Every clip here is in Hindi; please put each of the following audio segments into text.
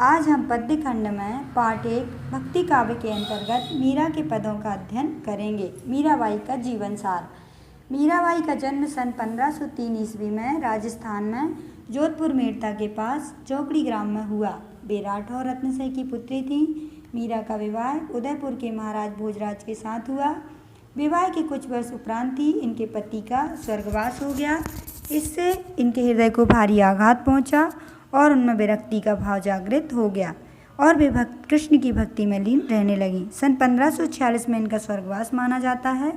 आज हम पद्य खंड में पाठ 1 भक्ति काव्य के अंतर्गत मीरा के पदों का अध्ययन करेंगे। मीराबाई का जीवन सार। मीराबाई का जन्म सन 1503 ईस्वी में राजस्थान में जोधपुर मेड़ता के पास चौकड़ी ग्राम में हुआ। वे राठौर रत्नसई की पुत्री थीं। मीरा का विवाह उदयपुर के महाराज भोजराज के साथ हुआ। विवाह के कुछ वर्ष उपरांत ही इनके पति का स्वर्गवास हो गया। इससे इनके हृदय को भारी आघात पहुंचा और उनमें विरक्ति का भाव जागृत हो गया और वे कृष्ण की भक्ति में लीन रहने लगी। सन 1546 में इनका स्वर्गवास माना जाता है।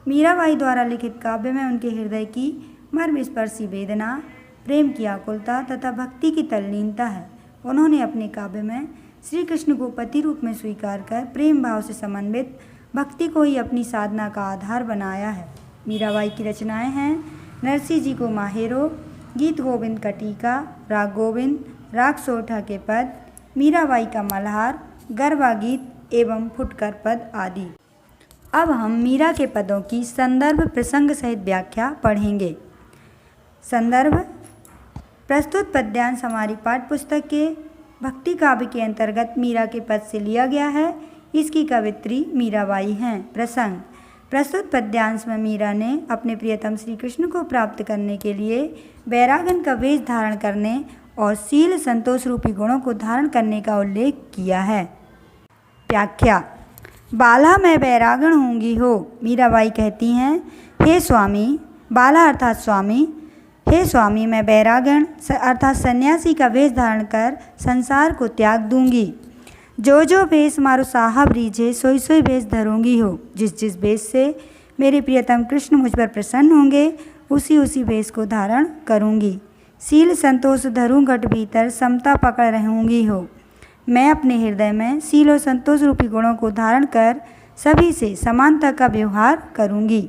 मीराबाई द्वारा लिखित काव्य में उनके हृदय की मर्मस्पर्शी वेदना, प्रेम की आकुलता तथा भक्ति की तल्लीनता है। उन्होंने अपने काव्य में श्री कृष्ण को पति रूप में स्वीकार कर प्रेम भाव से समन्वित भक्ति को ही अपनी साधना का आधार बनाया है। मीराबाई की रचनाएं हैं नरसिंह जी को माहेरो, गीत गोविंद का टीका, राग गोविंद, राग सोरठा के पद, मीराबाई का मल्हार, गरबा गीत एवं फुटकर पद आदि। अब हम मीरा के पदों की संदर्भ प्रसंग सहित व्याख्या पढ़ेंगे। संदर्भ: प्रस्तुत पद्यांश हमारी पाठ्य पुस्तक के भक्ति काव्य के अंतर्गत मीरा के पद से लिया गया है। इसकी कवित्री मीराबाई हैं। प्रसंग: प्रस्तुत पद्यांश में मीरा ने अपने प्रियतम श्री कृष्ण को प्राप्त करने के लिए बैरागन का वेश धारण करने और शील संतोष रूपी गुणों को धारण करने का उल्लेख किया है। व्याख्या: बाला मैं बैरागन होंगी हो। मीराबाई कहती हैं, हे स्वामी, बाला अर्थात स्वामी, हे स्वामी, मैं बैरागन अर्थात सन्यासी का वेश धारण कर संसार को त्याग दूंगी। जो जो भेष मारो साहब रीझे, सोई सोई भेष धरूंगी हो। जिस जिस भेष से मेरे प्रियतम कृष्ण मुझ पर प्रसन्न होंगे, उसी उसी भेष को धारण करूंगी। शील संतोष धरूं घट भीतर, समता पकड़ रहूंगी हो। मैं अपने हृदय में शील और संतोष रूपी गुणों को धारण कर सभी से समानता का व्यवहार करूंगी।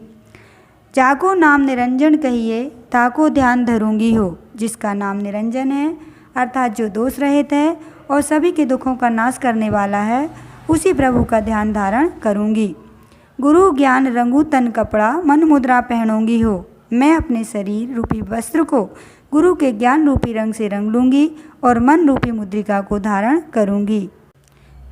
जाको नाम निरंजन कहिए, ताको ध्यान धरूंगी हो। जिसका नाम निरंजन है अर्थात जो दोष रहित है और सभी के दुखों का नाश करने वाला है, उसी प्रभु का ध्यान धारण करूंगी। गुरु ज्ञान रंगू तन कपड़ा, मन मुद्रा पहनूंगी हो। मैं अपने शरीर रूपी वस्त्र को गुरु के ज्ञान रूपी रंग से रंग लूंगी और मन रूपी मुद्रिका को धारण करूंगी।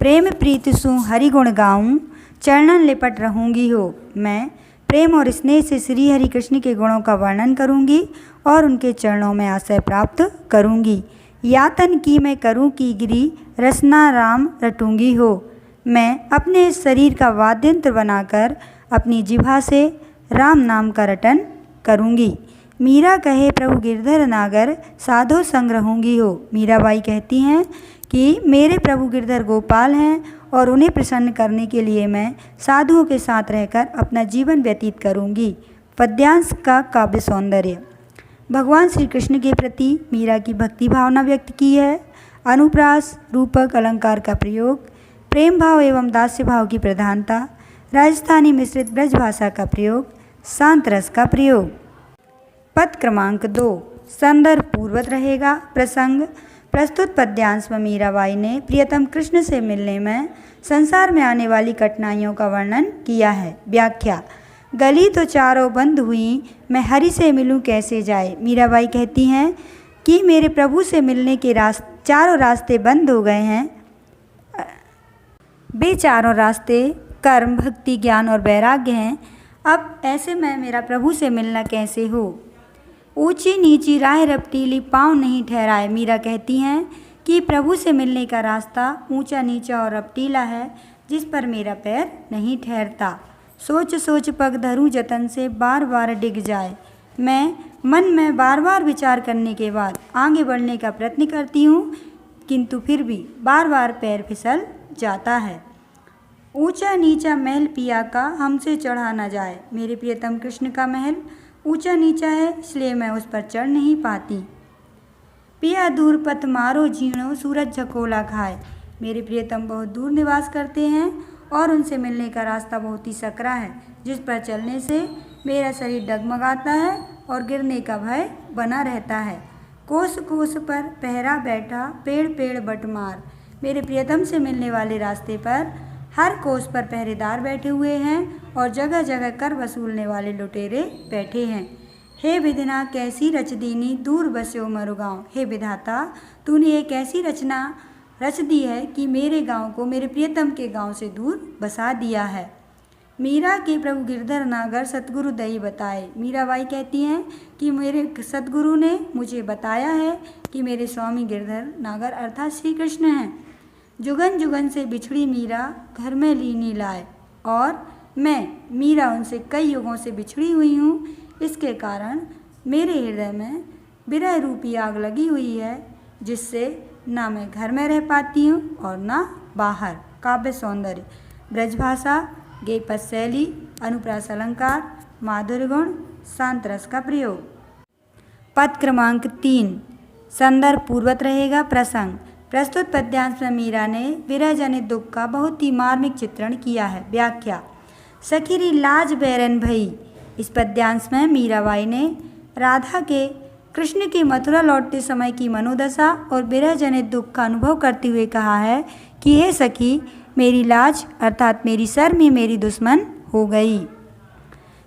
प्रेम प्रीति सु हरि गुण गाऊं, चरणन लिपट रहूंगी हो। मैं प्रेम और स्नेह से श्री हरि कृष्ण के गुणों का वर्णन करूंगी और उनके चरणों में आश्रय प्राप्त करूंगी। यातन की मैं करूं की गिरी, रसना राम रटूंगी हो। मैं अपने इस शरीर का वाद्यंत्र बनाकर अपनी जिह्वा से राम नाम का रटन करूंगी। मीरा कहे प्रभु गिरधर नागर, साधो संग रहूंगी हो। मीराबाई कहती हैं कि मेरे प्रभु गिरधर गोपाल हैं और उन्हें प्रसन्न करने के लिए मैं साधुओं के साथ रहकर अपना जीवन व्यतीत करूंगी। पद्यांश का काव्य सौंदर्य: भगवान श्री कृष्ण के प्रति मीरा की भक्ति भावना व्यक्त की है। अनुप्रास रूपक अलंकार का प्रयोग, प्रेम भाव एवं दास्य भाव की प्रधानता, राजस्थानी मिश्रित ब्रज भाषा का प्रयोग, शांत रस का प्रयोग। पद क्रमांक 2 संदर्भ पूर्वत रहेगा। प्रसंग: प्रस्तुत पद्यांश में मीराबाई ने प्रियतम कृष्ण से मिलने में संसार में आने वाली कठिनाइयों का वर्णन किया है। व्याख्या: गली तो चारों बंद हुई, मैं हरि से मिलूं कैसे जाए। मीराबाई कहती हैं कि मेरे प्रभु से मिलने के चारों रास्ते बंद हो गए हैं। वे चारों रास्ते कर्म, भक्ति, ज्ञान और वैराग्य हैं। अब ऐसे में मेरा प्रभु से मिलना कैसे हो। ऊंची नीची राह रपटीली, पाँव नहीं ठहराए। मीरा कहती हैं कि प्रभु से मिलने का रास्ता ऊंचा नीचा और रपटीला है, जिस पर मेरा पैर नहीं ठहरता। सोच सोच पग धरूं जतन से, बार बार डिग जाए। मैं मन में बार बार विचार करने के बाद आगे बढ़ने का प्रयत्न करती हूँ, किंतु फिर भी बार बार पैर फिसल जाता है। ऊंचा नीचा महल पिया का, हमसे चढ़ा न जाए। मेरे प्रियतम कृष्ण का महल ऊंचा नीचा है, इसलिए मैं उस पर चढ़ नहीं पाती। पिया दूर पथ मारो झीणो, सूरज झकोला खाए। मेरे प्रियतम बहुत दूर निवास करते हैं और उनसे मिलने का रास्ता बहुत ही सकरा है, जिस पर चलने से मेरा शरीर डगमगाता है और गिरने का भय बना रहता है। कोस कोस पर पहरा बैठा, पेड़ पेड़ बटमार। मेरे प्रियतम से मिलने वाले रास्ते पर हर कोस पर पहरेदार बैठे हुए हैं और जगह जगह कर वसूलने वाले लुटेरे बैठे हैं। हे विधना कैसी रच दीनी, दूर बस्यो मरु गाँव। हे विधाता, तूने एक ऐसी रचना रच दी है कि मेरे गांव को मेरे प्रियतम के गांव से दूर बसा दिया है। मीरा के प्रभु गिरधर नागर सतगुरु दई बताए। मीराबाई कहती हैं कि मेरे सतगुरु ने मुझे बताया है कि मेरे स्वामी गिरधर नागर अर्थात श्री कृष्ण हैं। जुगन जुगन से बिछड़ी मीरा घर में लीनी लाए, और मैं मीरा उनसे कई युगों से बिछड़ी हुई हूँ। इसके कारण मेरे हृदय में विरह रूपी आग लगी हुई है, जिससे ना मैं घर में रह पाती हूँ और ना बाहर। काव्य सौंदर्य, ब्रजभाषा, गेय पद शैली, अनुप्रास अलंकार, माधुर्य गुण, शांत रस का प्रयोग। पद क्रमांक 3 संदर्भ पूर्वत रहेगा। प्रसंग, प्रस्तुत पद्यांश में मीरा ने विरह जनित दुख का बहुत ही मार्मिक चित्रण किया है। व्याख्या, सखीरी लाज बैरन भई। इस पद्यांश में मीराबाई ने राधा के कृष्ण की मथुरा लौटते समय की मनोदशा और विरह जनित दुख का अनुभव करते हुए कहा है कि हे सखी, मेरी लाज अर्थात मेरी शर्म ही मेरी दुश्मन हो गई।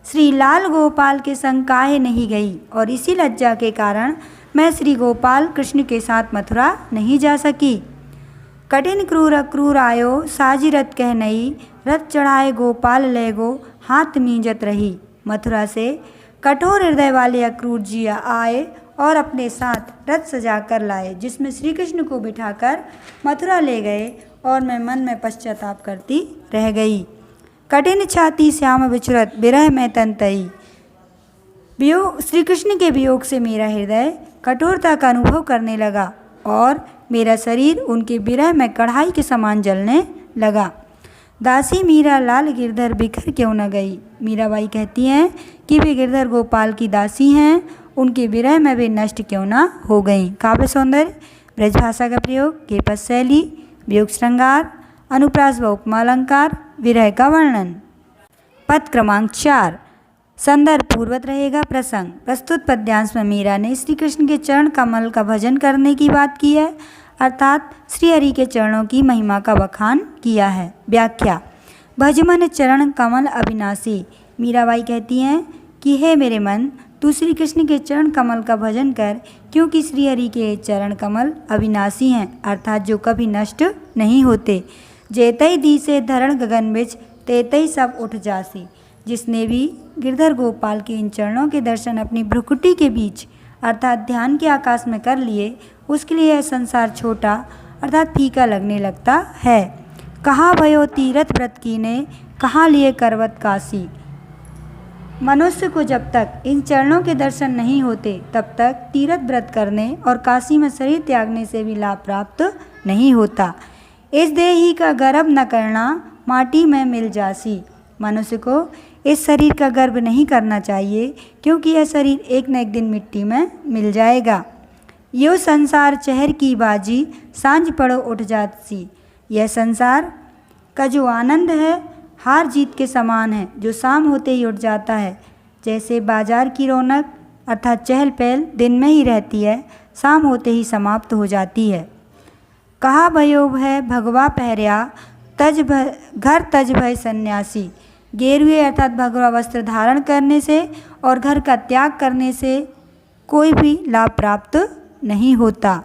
श्री लाल गोपाल के संग काहे नहीं गई, और इसी लज्जा के कारण मैं श्री गोपाल कृष्ण के साथ मथुरा नहीं जा सकी। कठिन क्रूर अक्रूर आयो साजी रथ कह नई, रथ चढ़ाए गोपाल ले गो हाथ मींजत रही। मथुरा से कठोर हृदय वाले अक्रूर जी आए और अपने साथ रथ सजा कर लाए, जिसमें श्री कृष्ण को बिठाकर मथुरा ले गए, और मैं मन में पश्चाताप करती रह गई। कठिन छाती श्याम विचरत विरह में तनतई। वियोग, श्री कृष्ण के वियोग से मेरा हृदय कठोरता का अनुभव करने लगा और मेरा शरीर उनके विरह में कढ़ाई के समान जलने लगा। दासी मीरा लाल गिरधर बिखर क्यों न गई। मीराबाई कहती हैं कि वे गिरधर गोपाल की दासी हैं, उनके विरह में वे नष्ट क्यों न हो गईं। काव्य सौंदर्य, ब्रजभाषा का प्रयोग, गेय पद शैली, वियोग श्रृंगार, अनुप्रास व उपमालंकार, विरह का वर्णन। पद क्रमांक 4 संदर्भ पूर्वत रहेगा। प्रसंग, प्रस्तुत पद्यांश में मीरा ने श्री कृष्ण के चरण कमल का भजन करने की बात की है, अर्थात श्री हरि के चरणों की महिमा का बखान किया है। व्याख्या, भजमन चरण कमल अविनाशी। मीराबाई कहती हैं कि हे मेरे मन, तू श्री कृष्ण के चरण कमल का भजन कर, क्योंकि श्री हरि के चरण कमल अविनाशी हैं, अर्थात जो कभी नष्ट नहीं होते। जेतई दी से धरण गगन बिच, तेतई सब उठ जासी। जिसने भी गिरधर गोपाल के इन चरणों के दर्शन अपनी भ्रुकुटी के बीच अर्थात ध्यान के आकाश में कर लिए, उसके लिए यह संसार छोटा अर्थात फीका लगने लगता है। कहाँ भयो तीरथ व्रत कीने, कहाँ लिए करवत काशी। मनुष्य को जब तक इन चरणों के दर्शन नहीं होते, तब तक तीरथ व्रत करने और काशी में शरीर त्यागने से भी लाभ प्राप्त नहीं होता। इस देही का गर्भ न करना, माटी में मिल जासी। मनुष्य को इस शरीर का गर्भ नहीं करना चाहिए, क्योंकि यह शरीर एक न एक दिन मिट्टी में मिल जाएगा। यो संसार चहर की बाजी, सांझ पड़ो उठ जाती। यह संसार का जो आनंद है हार जीत के समान है, जो शाम होते ही उठ जाता है। जैसे बाजार की रौनक अर्थात चहल पहल दिन में ही रहती है, शाम होते ही समाप्त हो जाती है। कहा भयो है भगवा पहरिया, घर तज भय सन्यासी। गेरुए अर्थात भगवा वस्त्र धारण करने से और घर का त्याग करने से कोई भी लाभ प्राप्त नहीं होता।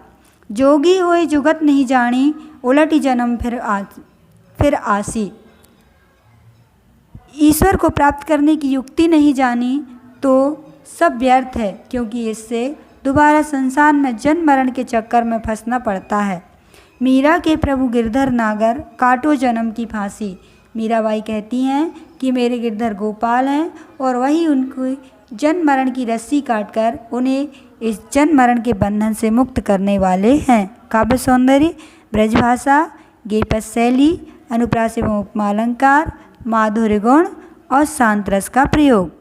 जोगी होए जुगत नहीं जानी, उलटी जन्म फिर आसी। ईश्वर को प्राप्त करने की युक्ति नहीं जानी तो सब व्यर्थ है, क्योंकि इससे दोबारा संसार में जन्म मरण के चक्कर में फंसना पड़ता है। मीरा के प्रभु गिरधर नागर, काटो जन्म की फांसी। मीराबाई कहती हैं कि मेरे गिरधर गोपाल हैं और वही उनकी जन्म मरण की रस्सी काटकर उन्हें इस जन्म मरण के बंधन से मुक्त करने वाले हैं। काव्य सौंदर्य, ब्रजभाषा, गेय पद शैली, अनुप्रास एवं उपमालंकार, माधुर्य गुण और शांत रस का प्रयोग।